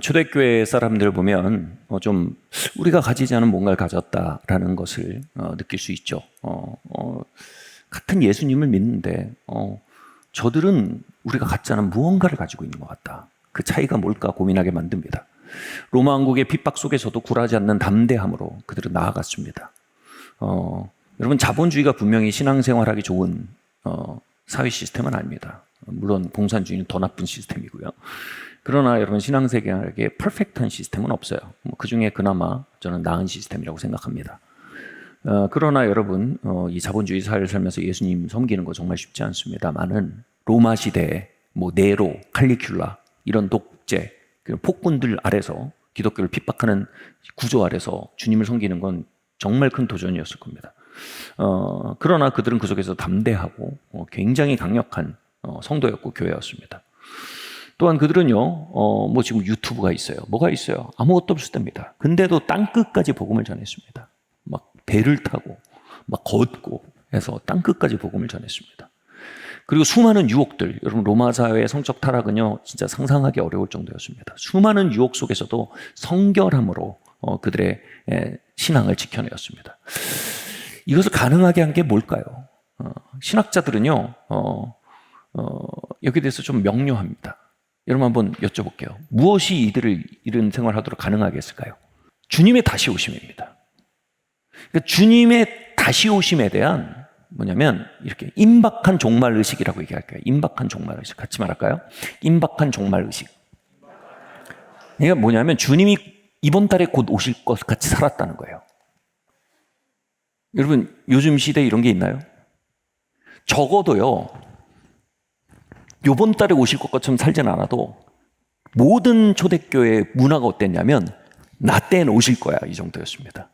초대교회 사람들 보면 좀 우리가 가지지 않은 뭔가를 가졌다라는 것을 느낄 수 있죠. 같은 예수님을 믿는데 저들은 우리가 갖지 않은 무언가를 가지고 있는 것 같다. 그 차이가 뭘까 고민하게 만듭니다. 로마 왕국의 핍박 속에서도 굴하지 않는 담대함으로 그들은 나아갔습니다. 여러분, 자본주의가 분명히 신앙생활하기 좋은 사회 시스템은 아닙니다. 물론 공산주의는 더 나쁜 시스템이고요. 그러나 여러분, 신앙생활에게 퍼펙트한 시스템은 없어요. 그 중에 그나마 저는 나은 시스템이라고 생각합니다. 그러나 여러분, 이 자본주의 사회를 살면서 예수님 섬기는 거 정말 쉽지 않습니다만은 로마 시대에 네로, 칼리큘라 이런 독재, 폭군들 아래서 기독교를 핍박하는 구조 아래서 주님을 섬기는 건 정말 큰 도전이었을 겁니다. 그러나 그들은 그 속에서 담대하고 굉장히 강력한 성도였고 교회였습니다. 또한 그들은요, 지금 유튜브가 있어요. 뭐가 있어요? 아무것도 없을 때입니다. 근데도 땅끝까지 복음을 전했습니다. 막 배를 타고, 막 걷고 해서 땅끝까지 복음을 전했습니다. 그리고 수많은 유혹들, 여러분, 로마 사회의 성적 타락은요, 진짜 상상하기 어려울 정도였습니다. 수많은 유혹 속에서도 성결함으로 그들의 신앙을 지켜내었습니다. 이것을 가능하게 한 게 뭘까요? 신학자들은요, 여기에 대해서 좀 명료합니다. 여러분 한번 여쭤볼게요. 무엇이 이들을 이런 생활하도록 가능하게 했을까요? 주님의 다시 오심입니다. 그러니까 주님의 다시 오심에 대한 뭐냐면 이렇게 임박한 종말의식이라고 얘기할까요? 임박한 종말의식. 같이 말할까요? 임박한 종말의식. 그러니까 뭐냐면 주님이 이번 달에 곧 오실 것 같이 살았다는 거예요. 여러분, 요즘 시대에 이런 게 있나요? 적어도요, 이번 달에 오실 것처럼 살진 않아도 모든 초대교회 문화가 어땠냐면 나 때는 오실 거야, 이 정도였습니다.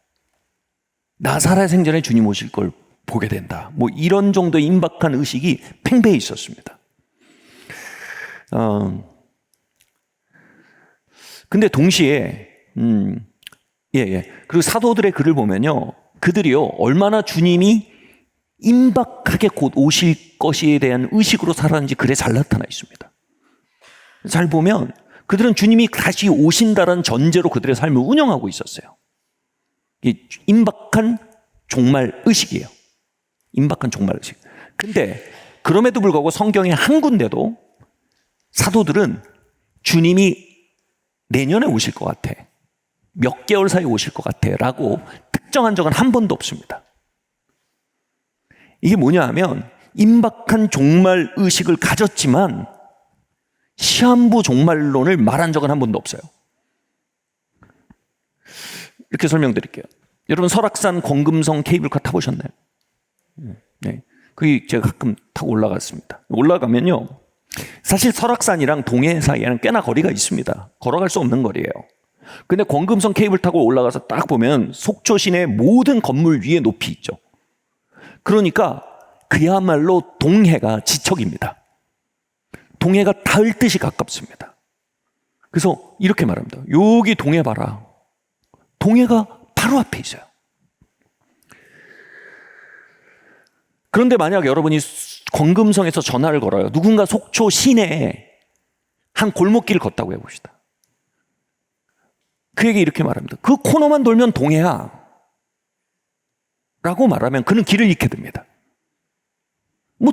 나 살아생전에 주님 오실 걸 보게 된다. 이런 정도의 임박한 의식이 팽배해 있었습니다. 근데 동시에 그리고 사도들의 글을 보면요, 그들이요 얼마나 주님이 임박하게 곧 오실 것에 대한 의식으로 살았는지 글에 잘 나타나 있습니다. 잘 보면 그들은 주님이 다시 오신다는 전제로 그들의 삶을 운영하고 있었어요. 이게 임박한 종말 의식이에요. 임박한 종말 의식. 근데 그럼에도 불구하고 성경에 한 군데도 사도들은 주님이 내년에 오실 것 같아, 몇 개월 사이에 오실 것 같아 라고 특정한 적은 한 번도 없습니다. 이게 뭐냐 하면 임박한 종말 의식을 가졌지만 시한부 종말론을 말한 적은 한 번도 없어요. 이렇게 설명드릴게요. 여러분, 설악산 권금성 케이블카 타보셨나요? 네. 거기 제가 가끔 타고 올라갔습니다. 올라가면요, 사실 설악산이랑 동해 사이에는 꽤나 거리가 있습니다. 걸어갈 수 없는 거리예요. 근데 권금성 케이블 타고 올라가서 딱 보면 속초 시내 모든 건물 위에 높이 있죠. 그러니까 그야말로 동해가 지척입니다. 동해가 닿을 듯이 가깝습니다. 그래서 이렇게 말합니다. 여기 동해 봐라. 동해가 바로 앞에 있어요. 그런데 만약 여러분이 권금성에서 전화를 걸어요. 누군가 속초 시내에 한 골목길을 걷다고 해봅시다. 그에게 이렇게 말합니다. 그 코너만 돌면 동해야 라고 말하면 그는 길을 잃게 됩니다.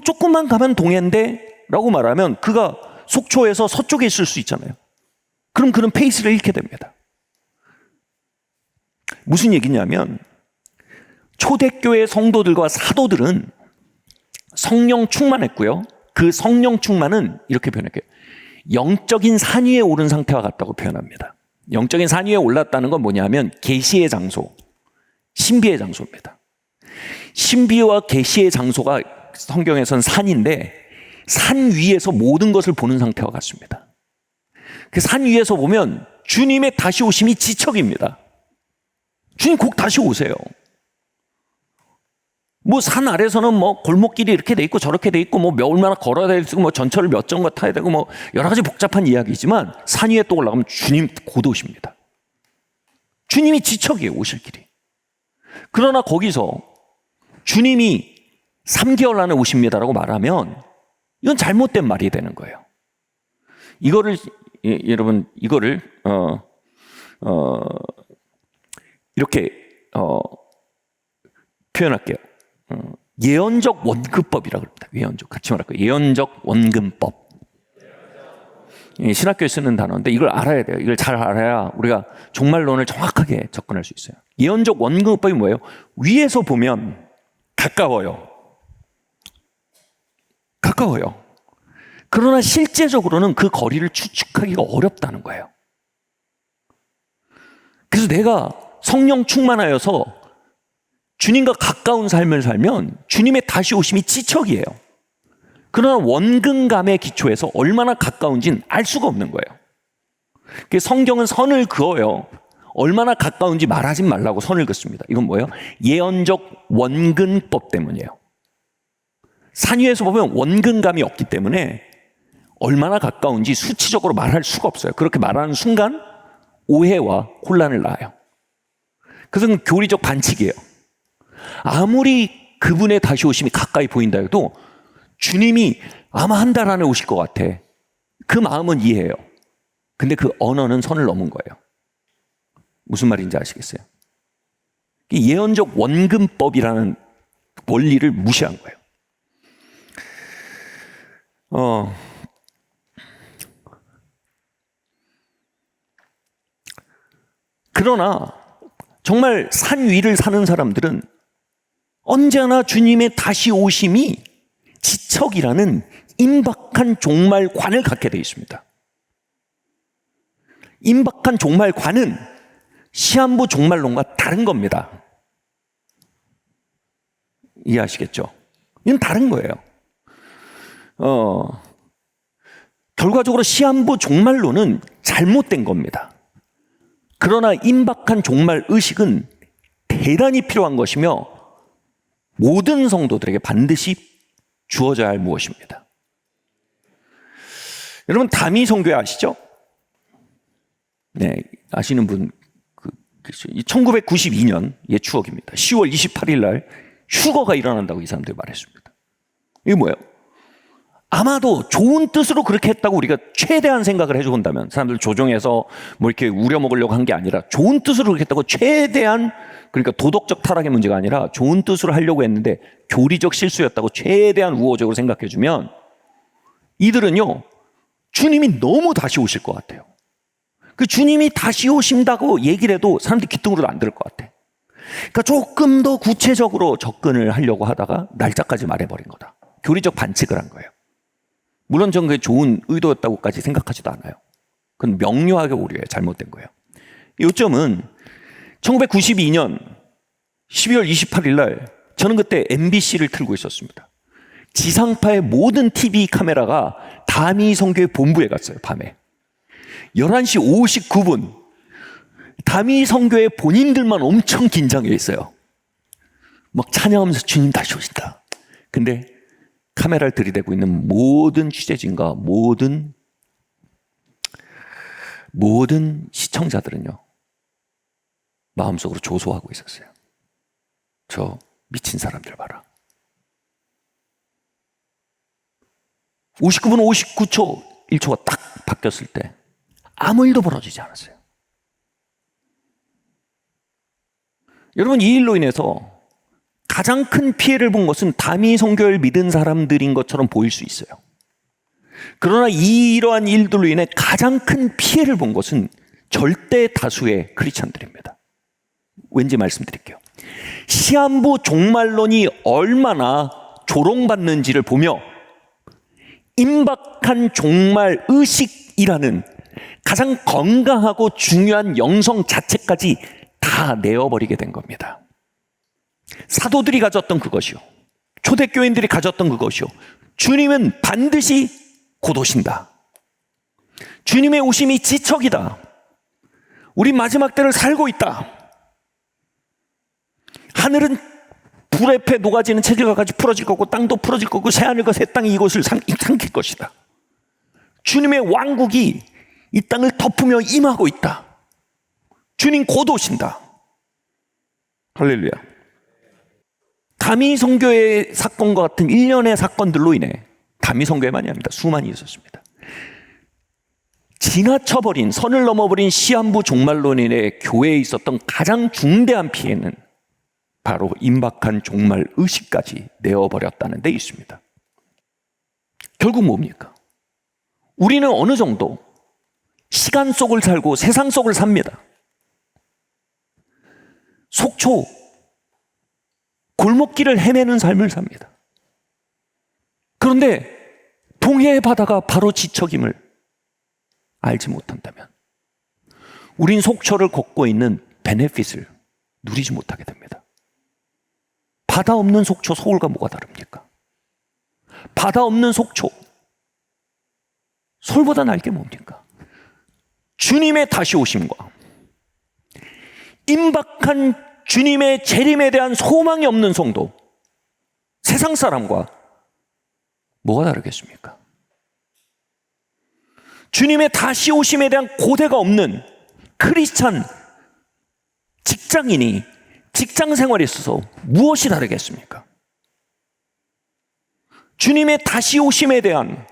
조금만 가면 동해인데 라고 말하면 그가 속초에서 서쪽에 있을 수 있잖아요. 그럼 그는 페이스를 잃게 됩니다. 무슨 얘기냐면 초대교회 성도들과 사도들은 성령 충만했고요. 그 성령 충만은 이렇게 표현할게요. 영적인 산 위에 오른 상태와 같다고 표현합니다. 영적인 산 위에 올랐다는 건 뭐냐면 계시의 장소, 신비의 장소입니다. 신비와 계시의 장소가 성경에서는 산인데 산 위에서 모든 것을 보는 상태와 같습니다. 그 산 위에서 보면 주님의 다시 오심이 지척입니다. 주님 꼭 다시 오세요. 산 아래서는 골목길이 이렇게 돼 있고 저렇게 돼 있고 얼마나 걸어야 되고 전철을 몇 정거 타야 되고 여러 가지 복잡한 이야기지만 산 위에 또 올라가면 주님 곧 오십니다. 주님이 지척이에요, 오실 길이. 그러나 거기서 주님이 3개월 안에 오십니다라고 말하면 이건 잘못된 말이 되는 거예요. 이거를 여러분 이거를 이렇게 표현할게요. 예언적 원근법이라고 합니다. 예언적 같이 말할 거예요. 예언적 원근법. 신학교에 쓰는 단어인데 이걸 알아야 돼요. 이걸 잘 알아야 우리가 종말론을 정확하게 접근할 수 있어요. 예언적 원근법이 뭐예요? 위에서 보면 가까워요. 그러나 실제적으로는 그 거리를 추측하기가 어렵다는 거예요. 그래서 내가 성령 충만하여서 주님과 가까운 삶을 살면 주님의 다시 오심이 지척이에요. 그러나 원근감의 기초에서 얼마나 가까운지는 알 수가 없는 거예요. 그래서 성경은 선을 그어요. 얼마나 가까운지 말하지 말라고 선을 긋습니다. 이건 뭐예요? 예언적 원근법 때문이에요. 산 위에서 보면 원근감이 없기 때문에 얼마나 가까운지 수치적으로 말할 수가 없어요. 그렇게 말하는 순간 오해와 혼란을 낳아요. 그것은 교리적 반칙이에요. 아무리 그분의 다시 오심이 가까이 보인다 해도 주님이 아마 한 달 안에 오실 것 같아. 그 마음은 이해해요. 근데 그 언어는 선을 넘은 거예요. 무슨 말인지 아시겠어요? 예언적 원근법이라는 원리를 무시한 거예요. 그러나 정말 산 위를 사는 사람들은 언제나 주님의 다시 오심이 지척이라는 임박한 종말관을 갖게 되어 있습니다. 임박한 종말관은 시한부 종말론과 다른 겁니다. 이해하시겠죠? 이건 다른 거예요. 결과적으로 시한부 종말론은 잘못된 겁니다. 그러나 임박한 종말 의식은 대단히 필요한 것이며 모든 성도들에게 반드시 주어져야 할 무엇입니다. 여러분 다미 선교회 아시죠? 네, 아시는 분 1992년 옛 추억입니다. 10월 28일 날 휴거가 일어난다고 이 사람들이 말했습니다. 이게 뭐예요? 아마도 좋은 뜻으로 그렇게 했다고 우리가 최대한 생각을 해본다면, 사람들 조종해서 뭐 이렇게 우려먹으려고 한 게 아니라 좋은 뜻으로 그렇게 했다고 최대한, 그러니까 도덕적 타락의 문제가 아니라 좋은 뜻으로 하려고 했는데 교리적 실수였다고 최대한 우호적으로 생각해주면 이들은요 주님이 너무 다시 오실 것 같아요. 그 주님이 다시 오신다고 얘기를 해도 사람들이 귀등으로도 안 들을 것 같아. 그러니까 조금 더 구체적으로 접근을 하려고 하다가 날짜까지 말해버린 거다. 교리적 반칙을 한 거예요. 물론 전 그게 좋은 의도였다고까지 생각하지도 않아요. 그건 명료하게 오류예요. 잘못된 거예요. 요점은 1992년 12월 28일 날 저는 그때 MBC를 틀고 있었습니다. 지상파의 모든 TV 카메라가 다미 선교회 본부에 갔어요. 밤에 11시 59분 다미 선교회 본인들만 엄청 긴장해 있어요. 막 찬양하면서 주님 다시 오신다. 근데 카메라를 들이대고 있는 모든 취재진과 모든 시청자들은요 마음속으로 조소하고 있었어요. 저 미친 사람들 봐라. 59분 59초 1초가 딱 바뀌었을 때 아무 일도 벌어지지 않았어요. 여러분, 이 일로 인해서 가장 큰 피해를 본 것은 다미 선교를 믿은 사람들인 것처럼 보일 수 있어요. 그러나 이러한 일들로 인해 가장 큰 피해를 본 것은 절대 다수의 크리스찬들입니다. 왠지 말씀드릴게요. 시한부 종말론이 얼마나 조롱받는지를 보며 임박한 종말 의식이라는 가장 건강하고 중요한 영성 자체까지 다 내어버리게 된 겁니다. 사도들이 가졌던 그것이요, 초대교인들이 가졌던 그것이요, 주님은 반드시 곧 오신다. 주님의 오심이 지척이다. 우리 마지막 때를 살고 있다. 하늘은 불의 패 녹아지는 체질과 같이 풀어질 거고 땅도 풀어질 거고 새하늘과 새 땅이 이곳을 삼킬 것이다. 주님의 왕국이 이 땅을 덮으며 임하고 있다. 주님 곧 오신다. 할렐루야. 다미 선교의 사건과 같은 일련의 사건들로 인해, 다미 선교회만이 아닙니다. 수많이 있었습니다. 지나쳐버린, 선을 넘어버린 시한부 종말론인의 교회에 있었던 가장 중대한 피해는 바로 임박한 종말 의식까지 내어버렸다는 데 있습니다. 결국 뭡니까? 우리는 어느 정도 시간 속을 살고 세상 속을 삽니다. 속초, 골목길을 헤매는 삶을 삽니다. 그런데 동해의 바다가 바로 지척임을 알지 못한다면 우린 속초를 걷고 있는 베네핏을 누리지 못하게 됩니다. 바다 없는 속초, 서울과 뭐가 다릅니까? 바다 없는 속초, 서울보다 나을 게 뭡니까? 주님의 다시 오심과 임박한 주님의 재림에 대한 소망이 없는 성도, 세상 사람과 뭐가 다르겠습니까? 주님의 다시 오심에 대한 고대가 없는 크리스찬 직장인이 직장 생활에 있어서 무엇이 다르겠습니까? 주님의 다시 오심에 대한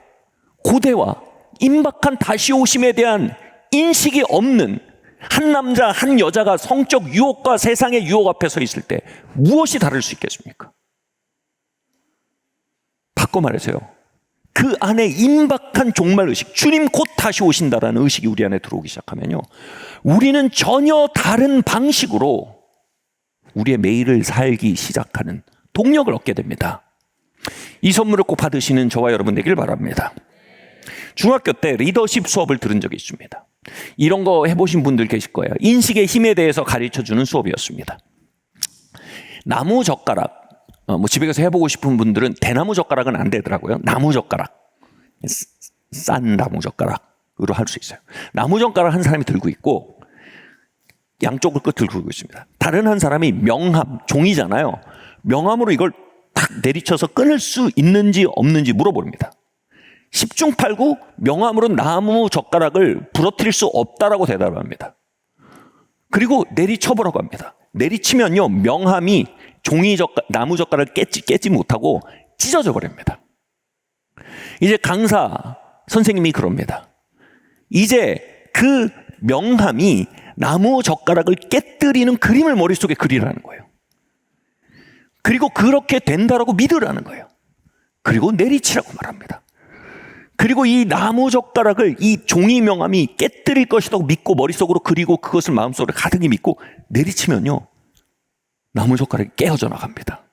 고대와 임박한 다시 오심에 대한 인식이 없는 한 남자, 한 여자가 성적 유혹과 세상의 유혹 앞에 서 있을 때 무엇이 다를 수 있겠습니까? 바꿔 말해서요, 그 안에 임박한 종말 의식, 주님 곧 다시 오신다라는 의식이 우리 안에 들어오기 시작하면요, 우리는 전혀 다른 방식으로 우리의 매일을 살기 시작하는 동력을 얻게 됩니다. 이 선물을 꼭 받으시는 저와 여러분 되길 바랍니다. 중학교 때 리더십 수업을 들은 적이 있습니다. 이런 거 해보신 분들 계실 거예요. 인식의 힘에 대해서 가르쳐주는 수업이었습니다. 나무 젓가락, 집에 가서 해보고 싶은 분들은 대나무 젓가락은 안 되더라고요. 나무 젓가락, 싼 나무 젓가락으로 할 수 있어요. 나무 젓가락 한 사람이 들고 있고 양쪽을 끝을 들고 있습니다. 다른 한 사람이 명함, 종이잖아요. 명함으로 이걸 탁 내리쳐서 끊을 수 있는지 없는지 물어봅니다. 10중 8구 명함으로 나무 젓가락을 부러뜨릴 수 없다라고 대답을 합니다. 그리고 내리쳐보라고 합니다. 내리치면요, 명함이 나무 젓가락을 깨지 못하고 찢어져 버립니다. 이제 강사 선생님이 그럽니다. 이제 그 명함이 나무 젓가락을 깨뜨리는 그림을 머릿속에 그리라는 거예요. 그리고 그렇게 된다라고 믿으라는 거예요. 그리고 내리치라고 말합니다. 그리고 이 나무 젓가락을 이 종이 명함이 깨뜨릴 것이라고 믿고 머릿속으로 그리고 그것을 마음속으로 가득히 믿고 내리치면요, 나무 젓가락이 깨어져 나갑니다.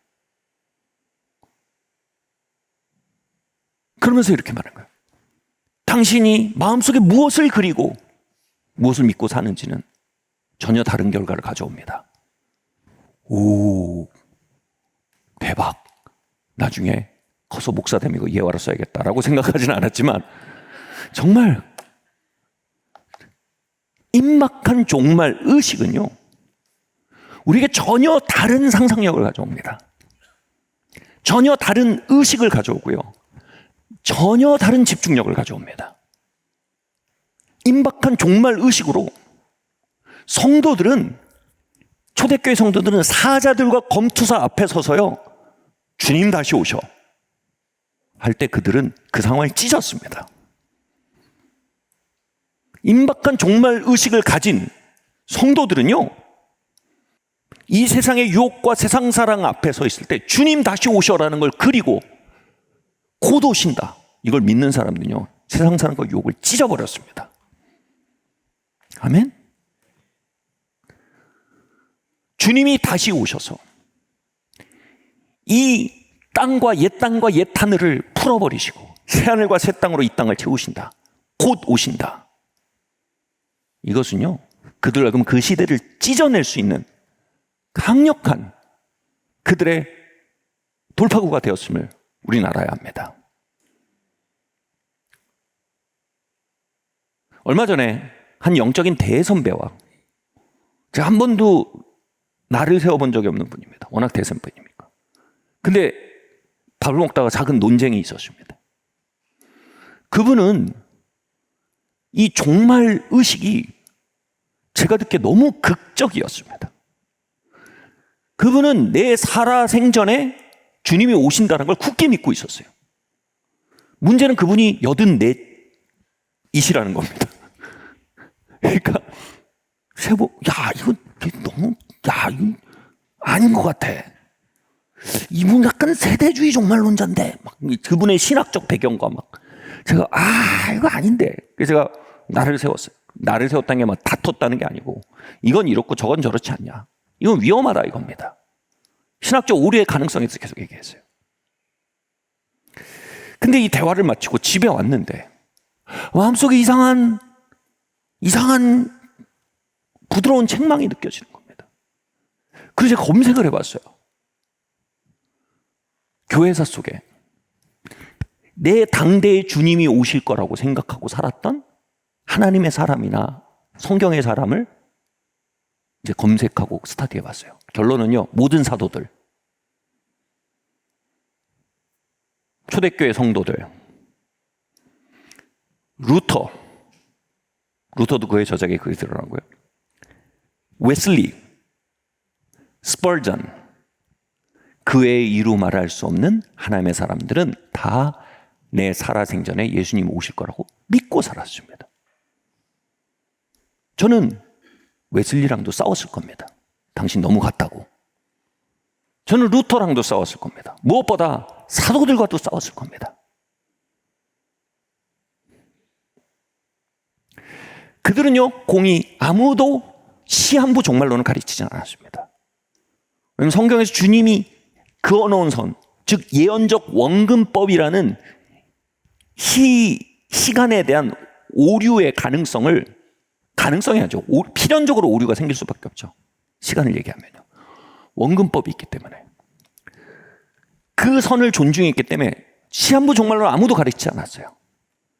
그러면서 이렇게 말하는 거예요. 당신이 마음속에 무엇을 그리고 무엇을 믿고 사는지는 전혀 다른 결과를 가져옵니다. 오, 대박. 나중에 커서 목사 되면 이거 예화로 써야겠다라고 생각하지는 않았지만, 정말 임박한 종말 의식은요, 우리에게 전혀 다른 상상력을 가져옵니다. 전혀 다른 의식을 가져오고요, 전혀 다른 집중력을 가져옵니다. 임박한 종말 의식으로 성도들은, 초대교회 성도들은 사자들과 검투사 앞에 서서요, 주님 다시 오셔 할 때 그들은 그 상황을 찢었습니다. 임박한 종말 의식을 가진 성도들은요, 이 세상의 유혹과 세상 사랑 앞에 서 있을 때 주님 다시 오셔라는 걸 그리고 곧 오신다, 이걸 믿는 사람들은요, 세상 사랑과 유혹을 찢어버렸습니다. 아멘? 주님이 다시 오셔서 이 땅과 옛 땅과 옛 하늘을 풀어버리시고 새하늘과 새 땅으로 이 땅을 채우신다, 곧 오신다. 이것은요, 그들 하여금 그 시대를 찢어낼 수 있는 강력한 그들의 돌파구가 되었음을 우리는 알아야 합니다. 얼마 전에 한 영적인 대선배와, 제가 한 번도 나를 세워본 적이 없는 분입니다. 워낙 대선배니까. 근데 밥을 먹다가 작은 논쟁이 있었습니다. 그분은 이 종말 의식이 제가 듣기에 너무 극적이었습니다. 그분은 내 살아 생전에 주님이 오신다는 걸 굳게 믿고 있었어요. 문제는 그분이 84이시라는 겁니다. 그러니까 이거 너무 이거 아닌 것 같아. 이분 약간 세대주의 종말론자인데 막 그분의 신학적 배경과 막 제가 이거 아닌데. 그래서 제가 나를 세웠어요. 나를 세웠다는 게 막 다퉜다는 게 아니고 이건 이렇고 저건 저렇지 않냐. 이건 위험하다 이겁니다. 신학적 오류의 가능성에 대해서 계속 얘기했어요. 근데 이 대화를 마치고 집에 왔는데 마음속에 이상한 부드러운 책망이 느껴지는 겁니다. 그래서 제가 검색을 해봤어요. 교회사 속에 내 당대의 주님이 오실 거라고 생각하고 살았던 하나님의 사람이나 성경의 사람을 이제 검색하고 스터디해봤어요. 결론은요, 모든 사도들, 초대교회 성도들, 루터도 그의 저작에 글이 들어가고요. 웨슬리, 스펄전, 그의 이루 말할 수 없는 하나님의 사람들은 다 내 살아생전에 예수님 오실 거라고 믿고 살았습니다. 저는 웨슬리랑도 싸웠을 겁니다. 당신 너무 같다고. 저는 루터랑도 싸웠을 겁니다. 무엇보다 사도들과도 싸웠을 겁니다. 그들은요, 공이 아무도 시한부 종말론을 가르치지 않았습니다. 왜냐하면 성경에서 주님이 그어놓은 선, 즉 예언적 원근법이라는 시간에 대한 오류의 가능성이 아니죠. 필연적으로 오류가 생길 수밖에 없죠. 시간을 얘기하면요. 원근법이 있기 때문에. 그 선을 존중했기 때문에 시한부 종말론을 아무도 가르치지 않았어요.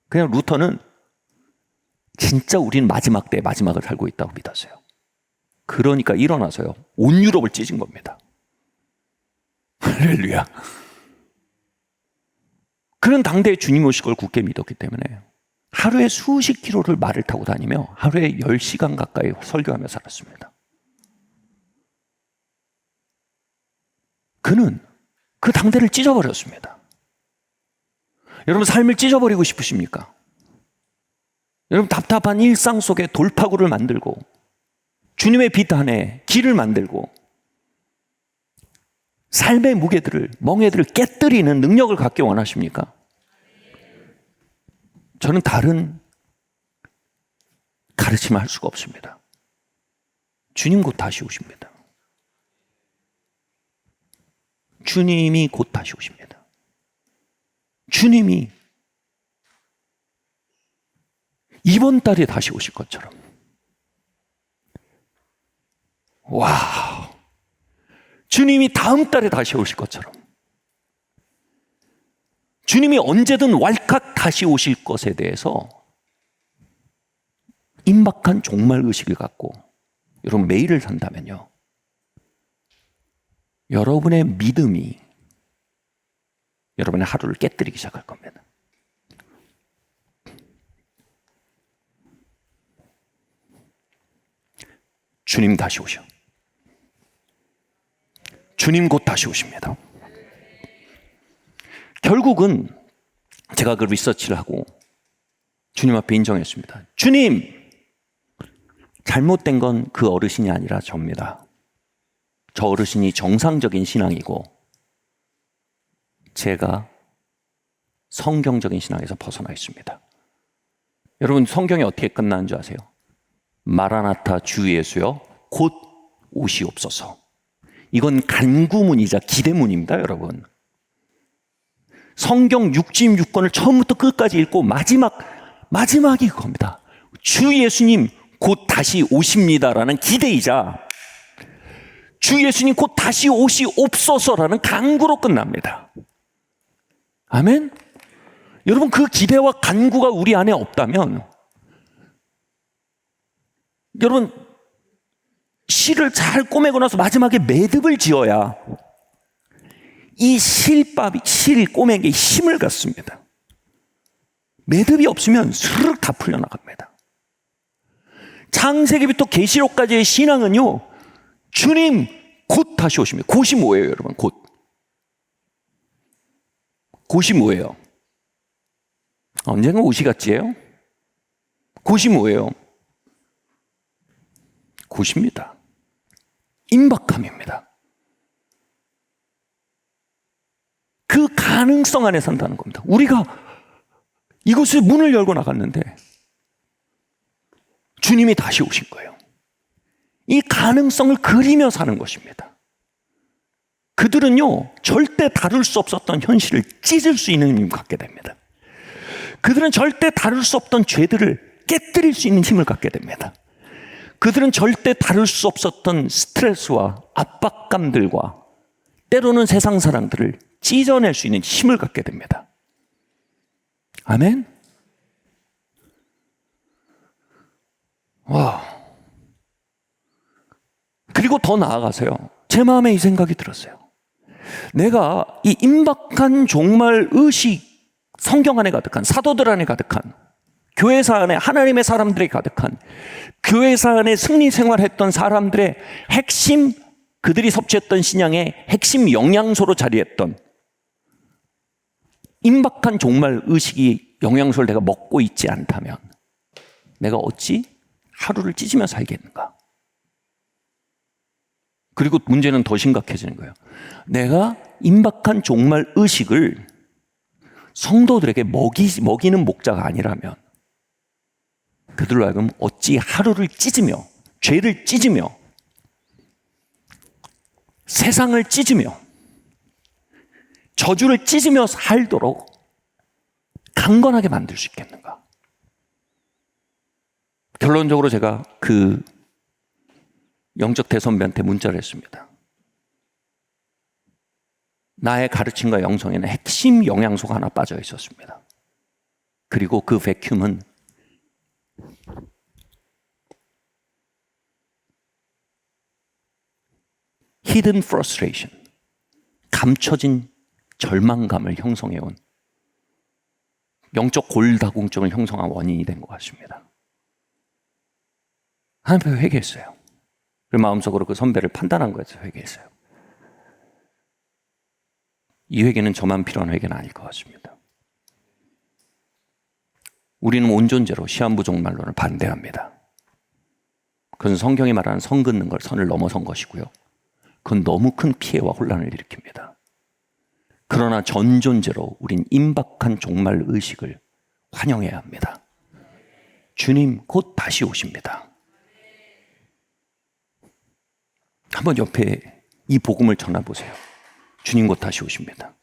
그냥 루터는 진짜 우리는 마지막 때의 마지막을 살고 있다고 믿었어요. 그러니까 일어나서요, 온 유럽을 찢은 겁니다. 할렐루야. 그런 당대의 주님 오실 걸 굳게 믿었기 때문에 하루에 수십 킬로를 말을 타고 다니며 하루에 10시간 가까이 설교하며 살았습니다. 그는 그 당대를 찢어버렸습니다. 여러분, 삶을 찢어버리고 싶으십니까? 여러분, 답답한 일상 속에 돌파구를 만들고 주님의 빛 안에 길을 만들고 삶의 무게들을, 멍에들을 깨뜨리는 능력을 갖기 원하십니까? 저는 다른 가르침을 할 수가 없습니다. 주님 곧 다시 오십니다. 주님이 곧 다시 오십니다. 주님이 이번 달에 다시 오실 것처럼. 와, 주님이 다음 달에 다시 오실 것처럼. 주님이 언제든 왈칵 다시 오실 것에 대해서 임박한 종말의식을 갖고 여러분 매일을 산다면요, 여러분의 믿음이 여러분의 하루를 깨뜨리기 시작할 겁니다. 주님 다시 오셔. 주님 곧 다시 오십니다. 결국은 제가 그 리서치를 하고 주님 앞에 인정했습니다. 주님, 잘못된 건 그 어르신이 아니라 저입니다. 저 어르신이 정상적인 신앙이고 제가 성경적인 신앙에서 벗어나 있습니다. 여러분, 성경이 어떻게 끝나는 줄 아세요? 마라나타 주 예수여 곧 오시옵소서. 이건 간구문이자 기대문입니다, 여러분. 성경 66권을 처음부터 끝까지 읽고 마지막이 그겁니다. 주 예수님 곧 다시 오십니다라는 기대이자 주 예수님 곧 다시 오시옵소서라는 간구로 끝납니다. 아멘? 여러분, 그 기대와 간구가 우리 안에 없다면 여러분, 실을 잘 꼬매고 나서 마지막에 매듭을 지어야 이 실 꼬매기에 힘을 갖습니다. 매듭이 없으면 스르륵 다 풀려나갑니다. 창세기부터 계시록까지의 신앙은요, 주님 곧 다시 오십니다. 곧이 뭐예요, 여러분? 곧이 뭐예요? 언젠가 오시겠지요? 곧이 뭐예요? 곧입니다. 임박함입니다. 그 가능성 안에 산다는 겁니다. 우리가 이곳에 문을 열고 나갔는데 주님이 다시 오신 거예요. 이 가능성을 그리며 사는 것입니다. 그들은요, 절대 다룰 수 없었던 현실을 찢을 수 있는 힘을 갖게 됩니다. 그들은 절대 다룰 수 없던 죄들을 깨뜨릴 수 있는 힘을 갖게 됩니다. 그들은 절대 다룰 수 없었던 스트레스와 압박감들과 때로는 세상 사랑들을 찢어낼 수 있는 힘을 갖게 됩니다. 아멘? 와. 그리고 더 나아가서요, 제 마음에 이 생각이 들었어요. 내가 이 임박한 종말 의식, 성경 안에 가득한, 사도들 안에 가득한, 교회사 안에 하나님의 사람들이 가득한, 교회사 안에 승리 생활했던 사람들의 핵심, 그들이 섭취했던 신앙의 핵심 영양소로 자리했던 임박한 종말 의식이 영양소를 내가 먹고 있지 않다면 내가 어찌 하루를 찢으며 살겠는가? 그리고 문제는 더 심각해지는 거예요. 내가 임박한 종말 의식을 성도들에게 먹이는 목자가 아니라면 그들로 하여금 어찌 하루를 찢으며, 죄를 찢으며, 세상을 찢으며, 저주를 찢으며 살도록 강건하게 만들 수 있겠는가? 결론적으로 제가 그 영적 대선배한테 문자를 했습니다. 나의 가르침과 영성에는 핵심 영양소가 하나 빠져 있었습니다. 그리고 그 베큐음은 hidden frustration, 감춰진 절망감을 형성해온, 영적 골다공증을 형성한 원인이 된 것 같습니다. 하나님 앞에 회개했어요. 그리고 마음속으로 그 선배를 판단한 거에서 회개했어요. 이 회개는 저만 필요한 회개는 아닐 것 같습니다. 우리는 온존재로 시한부종말론을 반대합니다. 그건 성경이 말하는 선 긋는 걸 선을 넘어선 것이고요. 그건 너무 큰 피해와 혼란을 일으킵니다. 그러나 전존재로 우린 임박한 종말 의식을 환영해야 합니다. 주님 곧 다시 오십니다. 한번 옆에 이 복음을 전해보세요. 주님 곧 다시 오십니다.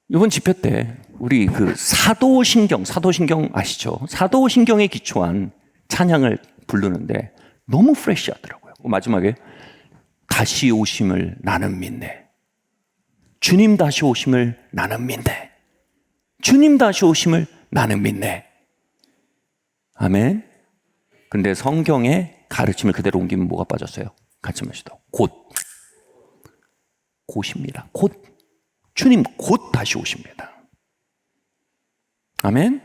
이번 집회 때 우리 그 사도신경 아시죠? 사도신경에 기초한 찬양을 부르는데 너무 프레시하더라고요. 마지막에 다시 오심을 나는 믿네. 주님 다시 오심을 나는 믿네. 주님 다시 오심을 나는 믿네. 아멘. 근데 성경의 가르침을 그대로 옮기면 뭐가 빠졌어요? 같이 마시다. 곧입니다. 곧. 주님 곧 다시 오십니다. 아멘.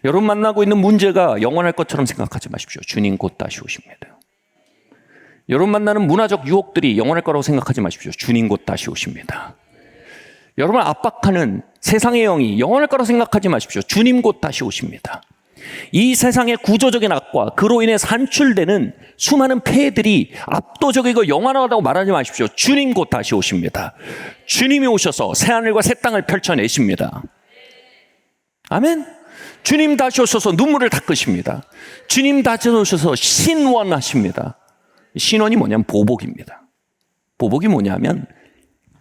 여러분 만나고 있는 문제가 영원할 것처럼 생각하지 마십시오. 주님 곧 다시 오십니다. 여러분 만나는 문화적 유혹들이 영원할 거라고 생각하지 마십시오. 주님 곧 다시 오십니다. 여러분을 압박하는 세상의 영이 영원할 거라고 생각하지 마십시오. 주님 곧 다시 오십니다. 이 세상의 구조적인 악과 그로 인해 산출되는 수많은 폐해들이 압도적이고 영원하다고 말하지 마십시오. 주님 곧 다시 오십니다. 주님이 오셔서 새하늘과 새 땅을 펼쳐내십니다. 아멘. 주님 다시 오셔서 눈물을 닦으십니다. 주님 다시 오셔서 신원하십니다. 신원이 뭐냐면 보복입니다. 보복이 뭐냐면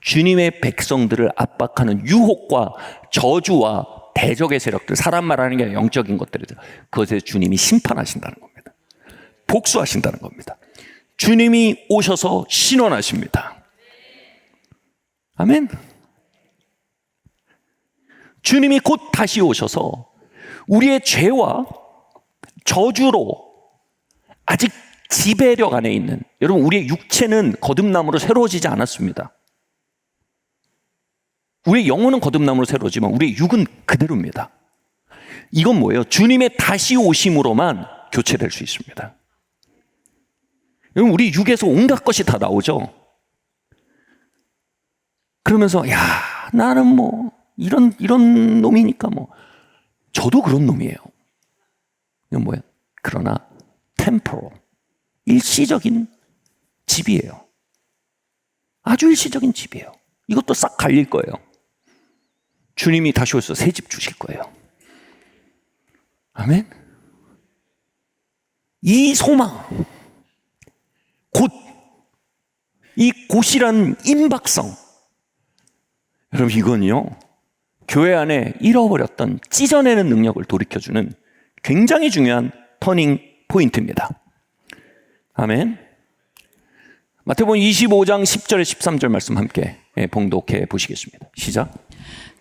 주님의 백성들을 압박하는 유혹과 저주와 대적의 세력들, 사람 말하는 게 영적인 것들이죠. 그것에 주님이 심판하신다는 겁니다. 복수하신다는 겁니다. 주님이 오셔서 신원하십니다. 아멘. 주님이 곧 다시 오셔서 우리의 죄와 저주로 아직 지배력 안에 있는, 여러분 우리의 육체는 거듭남으로 새로워지지 않았습니다. 우리의 영혼은 거듭남으로 새로워지만 우리의 육은 그대로입니다. 이건 뭐예요? 주님의 다시 오심으로만 교체될 수 있습니다. 여러분 우리 육에서 온갖 것이 다 나오죠. 그러면서 나는 뭐 이런 놈이니까 뭐 저도 그런 놈이에요. 이건 뭐예요? 그러나 temporal, 일시적인 집이에요. 아주 일시적인 집이에요. 이것도 싹 갈릴 거예요. 주님이 다시 오셔서 새 집 주실 거예요. 아멘. 이 소망, 곧, 이 곧이란 임박성. 여러분, 이건요, 교회 안에 잃어버렸던 찢어내는 능력을 돌이켜주는 굉장히 중요한 터닝 포인트입니다. 아멘. 마태복음 25장 10절 13절 말씀 함께 봉독해 보시겠습니다. 시작.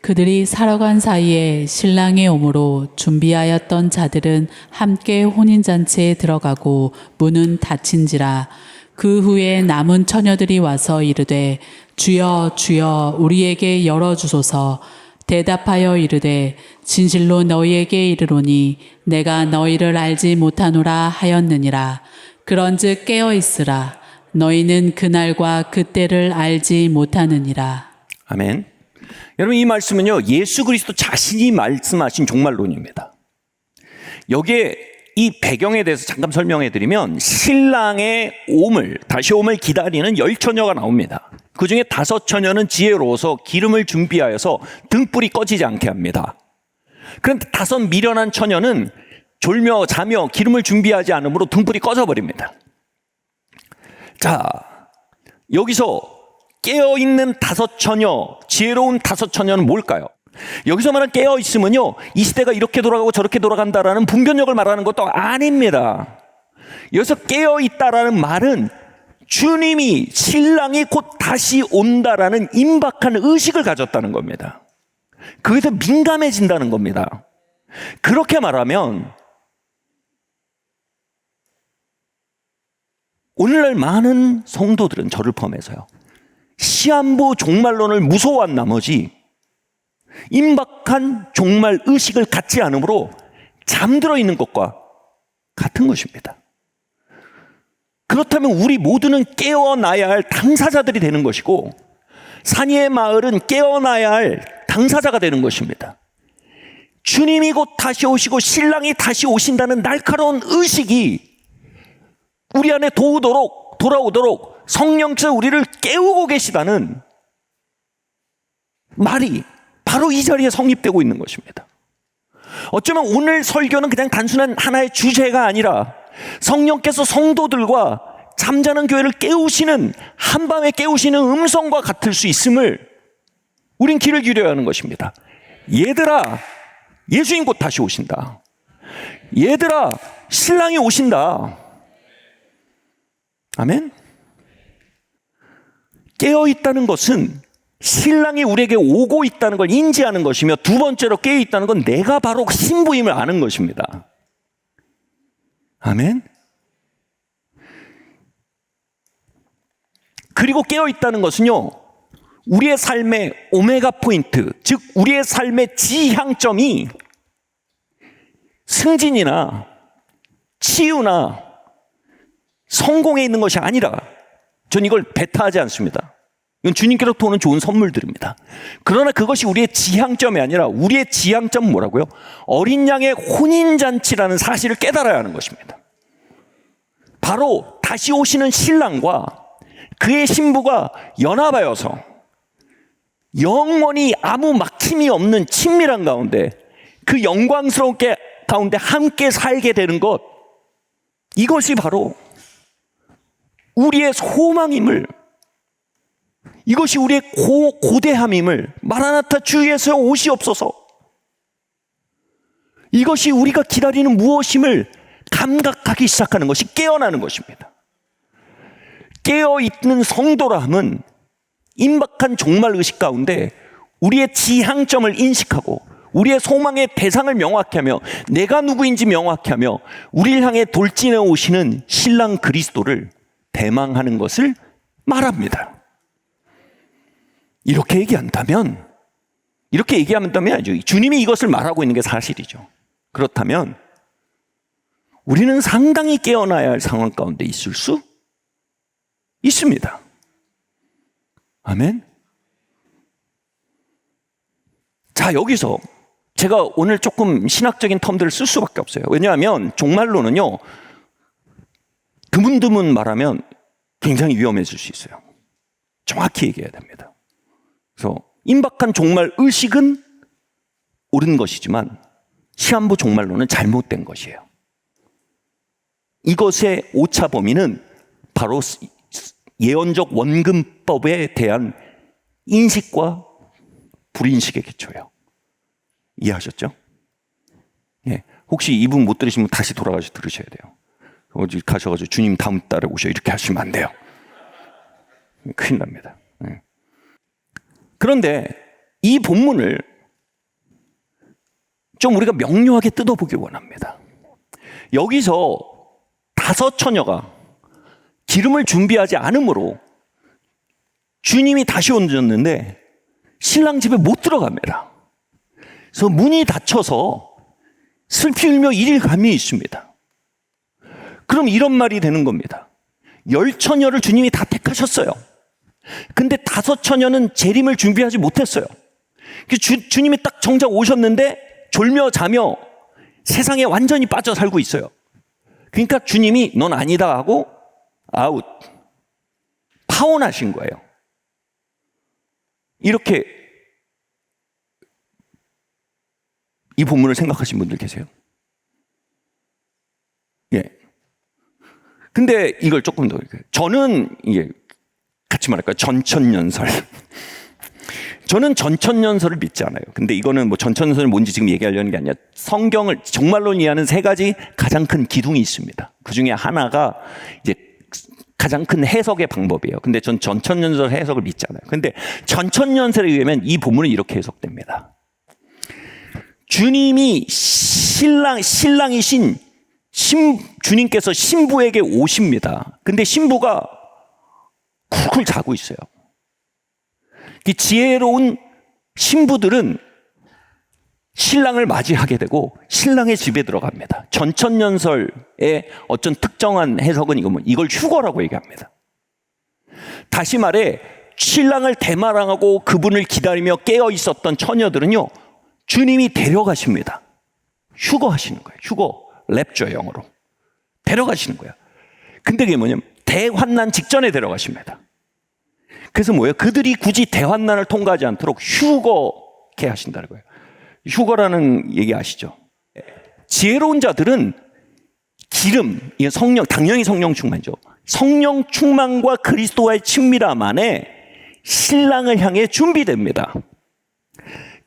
그들이 살아간 사이에 신랑의 오므로 준비하였던 자들은 함께 혼인잔치에 들어가고 문은 닫힌지라. 그 후에 남은 처녀들이 와서 이르되 주여 주여 우리에게 열어주소서. 대답하여 이르되 진실로 너희에게 이르노니 내가 너희를 알지 못하노라 하였느니라. 그런즉 깨어 있으라. 너희는 그날과 그때를 알지 못하느니라. 아멘. 여러분, 이 말씀은요, 예수 그리스도 자신이 말씀하신 종말론입니다. 여기에 이 배경에 대해서 잠깐 설명해 드리면 신랑의 다시 옴을 기다리는 10처녀가 나옵니다. 그 중에 5처녀는 지혜로워서 기름을 준비하여서 등불이 꺼지지 않게 합니다. 그런데 5 미련한 처녀는 졸며 자며 기름을 준비하지 않으므로 등불이 꺼져버립니다. 자, 여기서 깨어있는 5처녀, 지혜로운 5처녀는 뭘까요? 여기서 말하는 깨어있으면요, 이 시대가 이렇게 돌아가고 저렇게 돌아간다라는 분별력을 말하는 것도 아닙니다. 여기서 깨어있다라는 말은 주님이, 신랑이 곧 다시 온다라는 임박한 의식을 가졌다는 겁니다. 그래서 민감해진다는 겁니다. 그렇게 말하면 오늘날 많은 성도들은 저를 포함해서요, 시한부 종말론을 무서워한 나머지 임박한 종말 의식을 갖지 않으므로 잠들어 있는 것과 같은 것입니다. 그렇다면 우리 모두는 깨어나야 할 당사자들이 되는 것이고, 산이의 마을은 깨어나야 할 당사자가 되는 것입니다. 주님이 곧 다시 오시고 신랑이 다시 오신다는 날카로운 의식이 우리 안에 돌아오도록 성령께서 우리를 깨우고 계시다는 말이 바로 이 자리에 성립되고 있는 것입니다. 어쩌면 오늘 설교는 그냥 단순한 하나의 주제가 아니라 성령께서 성도들과 잠자는 교회를 깨우시는, 한밤에 깨우시는 음성과 같을 수 있음을 우린 귀를 기울여야 하는 것입니다. 얘들아, 예수님 곧 다시 오신다. 얘들아, 신랑이 오신다. 아멘. 깨어있다는 것은 신랑이 우리에게 오고 있다는 걸 인지하는 것이며, 두 번째로 깨어있다는 건 내가 바로 신부임을 아는 것입니다. 아멘. 그리고 깨어있다는 것은요, 우리의 삶의 오메가 포인트, 즉 우리의 삶의 지향점이 승진이나 치유나 성공에 있는 것이 아니라, 전 이걸 배타하지 않습니다. 이건 주님께로부터 오는 좋은 선물들입니다. 그러나 그것이 우리의 지향점이 아니라, 우리의 지향점은 뭐라고요? 어린 양의 혼인잔치라는 사실을 깨달아야 하는 것입니다. 바로 다시 오시는 신랑과 그의 신부가 연합하여서 영원히 아무 막힘이 없는 친밀한 가운데, 그 영광스러운 가운데 함께 살게 되는 것, 이것이 바로 우리의 소망임을, 이것이 우리의 고대함임을, 마라나타 주 예수여 오시옵소서, 이것이 우리가 기다리는 무엇임을 감각하기 시작하는 것이 깨어나는 것입니다. 깨어있는 성도라 함은 임박한 종말 의식 가운데 우리의 지향점을 인식하고 우리의 소망의 대상을 명확히 하며 내가 누구인지 명확히 하며 우리를 향해 돌진해 오시는 신랑 그리스도를 대망하는 것을 말합니다. 이렇게 얘기한다면 주님이 이것을 말하고 있는 게 사실이죠. 그렇다면 우리는 상당히 깨어나야 할 상황 가운데 있을 수 있습니다. 아멘. 자, 여기서 제가 오늘 조금 신학적인 텀들을 쓸 수밖에 없어요. 왜냐하면 종말론은요, 드문드문 말하면 굉장히 위험해질 수 있어요. 정확히 얘기해야 됩니다. 그래서 임박한 종말 의식은 옳은 것이지만 시한부 종말론은 잘못된 것이에요. 이것의 오차 범위는 바로 예언적 원근법에 대한 인식과 불인식의 기초예요. 이해하셨죠? 예. 혹시 이분 못 들으시면 다시 돌아가서 들으셔야 돼요. 어디 가셔가지고 주님 다음 달에 오셔 이렇게 하시면 안 돼요. 큰일 납니다. 예. 그런데 이 본문을 좀 우리가 명료하게 뜯어보길 원합니다. 여기서 5 처녀가 기름을 준비하지 않으므로 주님이 다시 오셨는데 신랑 집에 못 들어갑니다. 그래서 문이 닫혀서 슬피 울며 1일 감이 있습니다. 그럼 이런 말이 되는 겁니다. 10 처녀를 주님이 다 택하셨어요. 근데 5 처녀는 재림을 준비하지 못했어요. 주님이 딱 정작 오셨는데 졸며 자며 세상에 완전히 빠져 살고 있어요. 그러니까 주님이 넌 아니다 하고 아웃, 파혼하신 거예요. 이렇게 이 본문을 생각하신 분들 계세요? 예. 근데 이걸 조금 더 저는 이게 같이 말할까요? 전천년설. 저는 전천년설을 믿지 않아요. 근데 이거는 뭐 전천년설이 뭔지 지금 얘기하려는 게 아니라 성경을 정말로 이해하는 3가지 가장 큰 기둥이 있습니다. 그 중에 하나가 이제 가장 큰 해석의 방법이에요. 근데 전 전천년설 해석을 믿지 않아요. 근데 전천년설에 의하면 이 본문은 이렇게 해석됩니다. 주님이 신랑이신 주님께서 신부에게 오십니다. 근데 신부가 쿨쿨 자고 있어요. 지혜로운 신부들은 신랑을 맞이하게 되고 신랑의 집에 들어갑니다. 전천년설의 어떤 특정한 해석은 이걸 휴거라고 얘기합니다. 다시 말해 신랑을 대마랑하고 그분을 기다리며 깨어 있었던 처녀들은요, 주님이 데려가십니다. 휴거하시는 거예요. 휴거, 랩저 영어로 데려가시는 거예요. 근데 그게 뭐냐면 대환난 직전에 데려가십니다. 그래서 뭐예요? 그들이 굳이 대환난을 통과하지 않도록 휴거케 하신다는 거예요. 휴거라는 얘기 아시죠? 지혜로운 자들은 기름, 성령, 당연히 성령 충만이죠. 성령 충만과 그리스도와의 친밀함 안에 신랑을 향해 준비됩니다.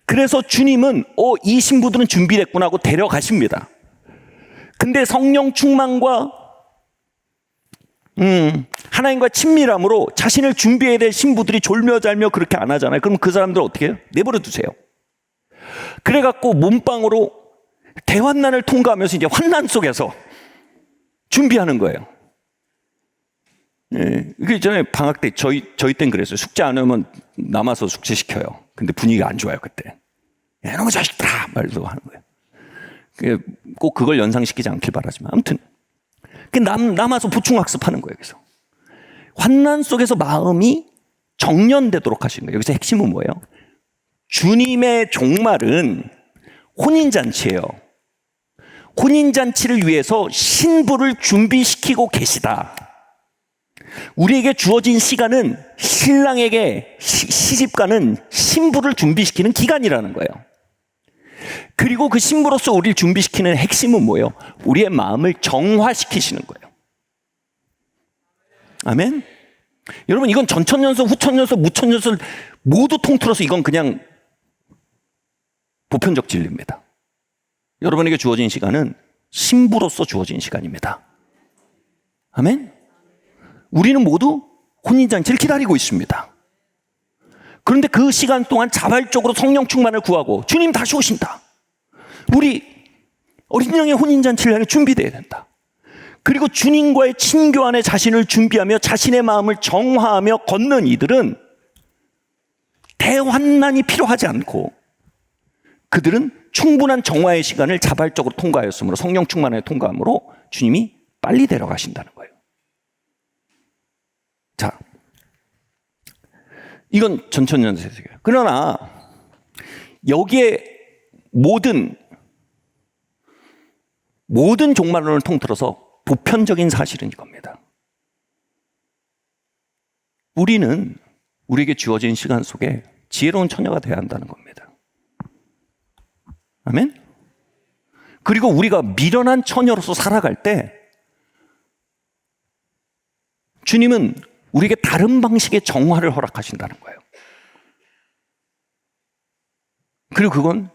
그래서 주님은 이 신부들은 준비됐구나 하고 데려가십니다. 근데 성령 충만과 하나님과 친밀함으로 자신을 준비해야 될 신부들이 졸며 잘며 그렇게 안 하잖아요. 그럼 그 사람들 어떻게 해요? 내버려 두세요. 그래갖고 몸빵으로 대환난을 통과하면서 이제 환난 속에서 준비하는 거예요. 예, 이게 있잖아요. 방학 때 저희 땐 그랬어요. 숙제 안 하면 남아서 숙제 시켜요. 근데 분위기가 안 좋아요 그때. 야, 너무 자식들아! 말도 하는 거예요. 꼭 그걸 연상시키지 않길 바라지만 아무튼 남아서 보충학습하는 거예요. 그래서 환난 속에서 마음이 정련되도록 하시는 거예요. 여기서 핵심은 뭐예요? 주님의 종말은 혼인잔치예요. 혼인잔치를 위해서 신부를 준비시키고 계시다. 우리에게 주어진 시간은 신랑에게 시집가는 신부를 준비시키는 기간이라는 거예요. 그리고 그 신부로서 우리를 준비시키는 핵심은 뭐예요? 우리의 마음을 정화시키시는 거예요. 아멘? 여러분, 이건 전천년설, 후천년설, 무천년설 모두 통틀어서 이건 그냥 보편적 진리입니다. 여러분에게 주어진 시간은 신부로서 주어진 시간입니다. 아멘? 우리는 모두 혼인잔치를 기다리고 있습니다. 그런데 그 시간 동안 자발적으로 성령 충만을 구하고 주님 다시 오신다. 우리 어린 양의 혼인잔치를 향해 준비되어야 된다. 그리고 주님과의 친교 안에 자신을 준비하며 자신의 마음을 정화하며 걷는 이들은 대환난이 필요하지 않고 그들은 충분한 정화의 시간을 자발적으로 통과하였으므로 성령 충만을 통과함으로 주님이 빨리 데려가신다는 거예요. 자, 이건 전천년설이에요. 그러나 여기에 모든 종말론을 통틀어서 보편적인 사실은 이겁니다. 우리는 우리에게 주어진 시간 속에 지혜로운 처녀가 되어야 한다는 겁니다. 아멘? 그리고 우리가 미련한 처녀로서 살아갈 때 주님은 우리에게 다른 방식의 정화를 허락하신다는 거예요. 그리고 그건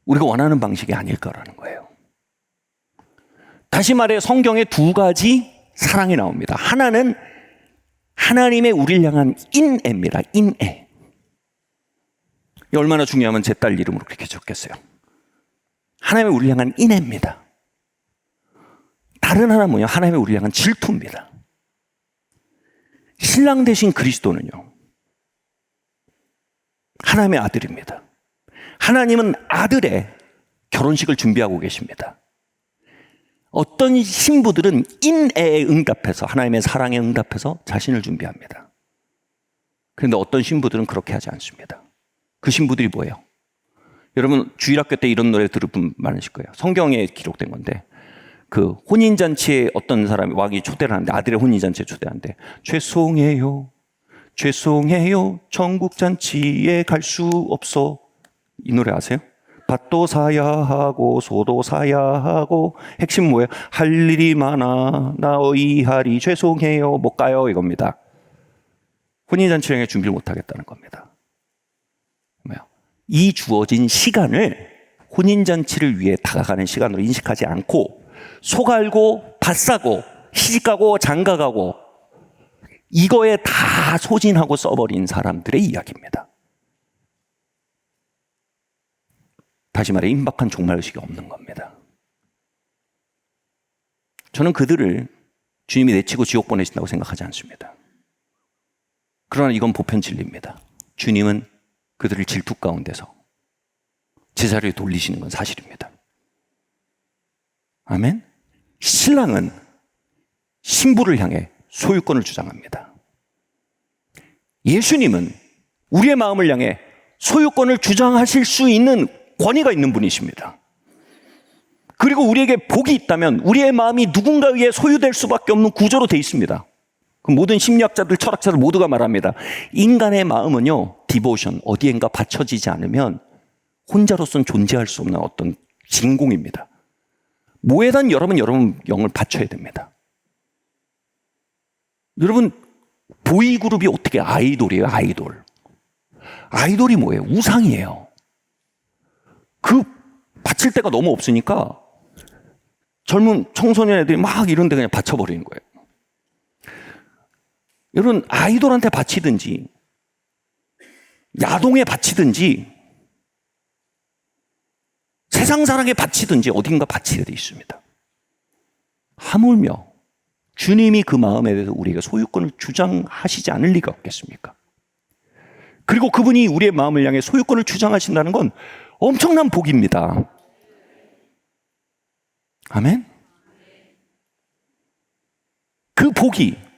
우리가 원하는 방식이 아닐 거라는 거예요. 다시 말해 성경에 두 가지 사랑이 나옵니다. 하나는 하나님의 우리를 향한 인애입니다. 인애. 이 얼마나 중요하면 제 딸 이름으로 그렇게 적겠어요. 하나님의 우리를 향한 인애입니다. 다른 하나는 뭐냐? 하나님의 우리를 향한 질투입니다. 신랑 되신 그리스도는요, 하나님의 아들입니다. 하나님은 아들의 결혼식을 준비하고 계십니다. 어떤 신부들은 인애에 응답해서, 하나님의 사랑에 응답해서 자신을 준비합니다. 그런데 어떤 신부들은 그렇게 하지 않습니다. 그 신부들이 뭐예요? 여러분 주일학교 때 이런 노래 들을 분 많으실 거예요. 성경에 기록된 건데, 그 혼인잔치에 어떤 사람이 왕이 초대를 하는데, 아들의 혼인잔치에 초대하는데, 죄송해요 천국잔치에 갈 수 없어. 이 노래 아세요? 밭도 사야 하고 소도 사야 하고, 핵심 뭐예요? 할 일이 많아 나 어이하리 죄송해요 못 가요, 이겁니다. 혼인잔치를 준비를 못 하겠다는 겁니다. 이 주어진 시간을 혼인잔치를 위해 다가가는 시간으로 인식하지 않고 속알고 밭사고 시집가고 장가가고 이거에 다 소진하고 써버린 사람들의 이야기입니다. 다시 말해 임박한 종말의식이 없는 겁니다. 저는 그들을 주님이 내치고 지옥 보내신다고 생각하지 않습니다. 그러나 이건 보편 진리입니다. 주님은 그들을 질투 가운데서 제자리에 돌리시는 건 사실입니다. 아멘? 신랑은 신부를 향해 소유권을 주장합니다. 예수님은 우리의 마음을 향해 소유권을 주장하실 수 있는 권위가 있는 분이십니다. 그리고 우리에게 복이 있다면 우리의 마음이 누군가에 의해 소유될 수밖에 없는 구조로 되어 있습니다. 그 모든 심리학자들, 철학자들 모두가 말합니다. 인간의 마음은요, 디보션, 어디엔가 받쳐지지 않으면 혼자로서는 존재할 수 없는 어떤 진공입니다. 뭐에단 여러분 영을 바쳐야 됩니다. 여러분, 보이그룹이 어떻게 아이돌이에요? 아이돌이 뭐예요? 우상이에요. 그 바칠 데가 너무 없으니까 젊은 청소년 애들이 막 이런 데 그냥 바쳐버리는 거예요. 여러분, 아이돌한테 바치든지 야동에 바치든지 세상 사랑에 바치든지 어딘가 바치게 돼 있습니다. 하물며 주님이 그 마음에 대해서 우리에게 소유권을 주장하시지 않을 리가 없겠습니까? 그리고 그분이 우리의 마음을 향해 소유권을 주장하신다는 건 엄청난 복입니다. 아멘? 그 복이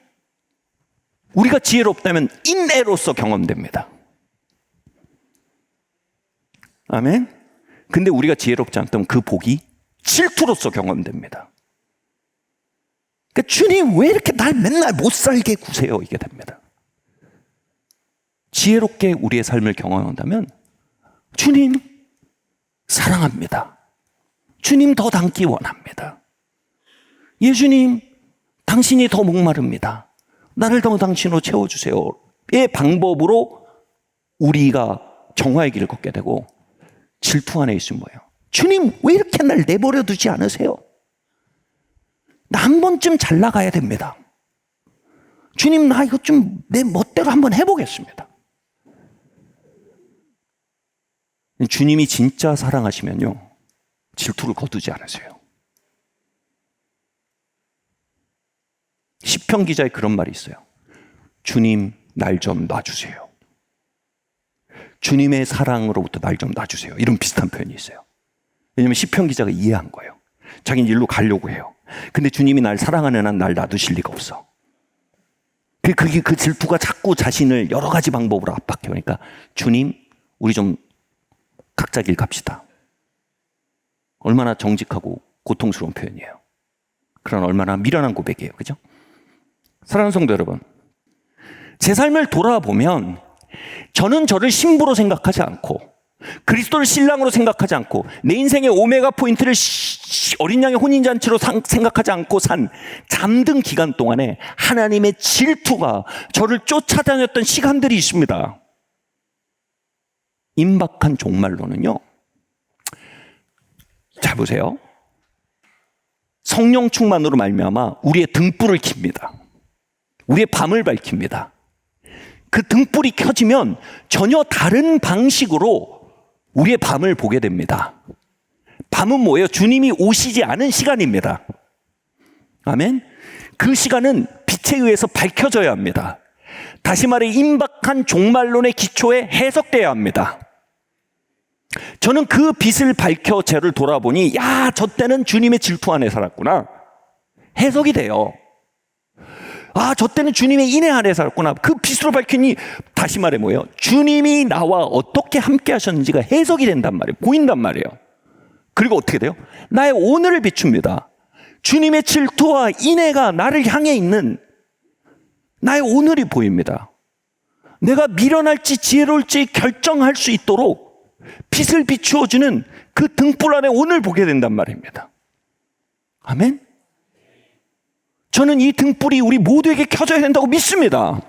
우리가 지혜롭다면 인애로서 경험됩니다. 아멘? 근데 우리가 지혜롭지 않다면 그 복이 질투로서 경험됩니다. 그러니까 주님 왜 이렇게 날 맨날 못 살게 구세요? 이게 됩니다. 지혜롭게 우리의 삶을 경험한다면 주님 사랑합니다. 주님 더 닮기 원합니다. 예수님 당신이 더 목마릅니다. 나를 더 당신으로 채워주세요의 방법으로 우리가 정화의 길을 걷게 되고, 질투 안에 있으면 뭐예요? 주님 왜 이렇게 날 내버려 두지 않으세요? 나 한 번쯤 잘 나가야 됩니다. 주님 나 이거 좀 내 멋대로 한번 해보겠습니다. 주님이 진짜 사랑하시면요, 질투를 거두지 않으세요. 시편 기자의 그런 말이 있어요. 주님 날 좀 놔주세요. 주님의 사랑으로부터 날 좀 놔주세요. 이런 비슷한 표현이 있어요. 왜냐하면 시편 기자가 이해한 거예요. 자기는 일로 가려고 해요. 근데 주님이 날 사랑하는 한 날 놔두실 리가 없어. 그 질투가 자꾸 자신을 여러 가지 방법으로 압박해. 그러니까 주님 우리 좀 각자 길 갑시다. 얼마나 정직하고 고통스러운 표현이에요. 그런 얼마나 미련한 고백이에요. 그죠? 사랑하는 성도 여러분, 제 삶을 돌아보면 저는 저를 신부로 생각하지 않고 그리스도를 신랑으로 생각하지 않고 내 인생의 오메가 포인트를 어린 양의 혼인잔치로 생각하지 않고 산 잠든 기간 동안에 하나님의 질투가 저를 쫓아다녔던 시간들이 있습니다. 임박한 종말론은요, 잘 보세요. 성령 충만으로 말미암아 우리의 등불을 켭니다. 우리의 밤을 밝힙니다. 그 등불이 켜지면 전혀 다른 방식으로 우리의 밤을 보게 됩니다. 밤은 뭐예요? 주님이 오시지 않은 시간입니다. 아멘? 그 시간은 빛에 의해서 밝혀져야 합니다. 다시 말해 임박한 종말론의 기초에 해석돼야 합니다. 저는 그 빛을 밝혀 저를 돌아보니 야, 저 때는 주님의 질투 안에 살았구나. 해석이 돼요. 아, 저 때는 주님의 인애 안에 살았구나. 그 빛으로 밝히니 다시 말해 뭐예요? 주님이 나와 어떻게 함께 하셨는지가 해석이 된단 말이에요. 보인단 말이에요. 그리고 어떻게 돼요? 나의 오늘을 비춥니다. 주님의 질투와 인애가 나를 향해 있는 나의 오늘이 보입니다. 내가 미련할지 지혜로울지 결정할 수 있도록 빛을 비추어주는 그 등불 안에 오늘 보게 된단 말입니다. 아멘? 저는 이 등불이 우리 모두에게 켜져야 된다고 믿습니다.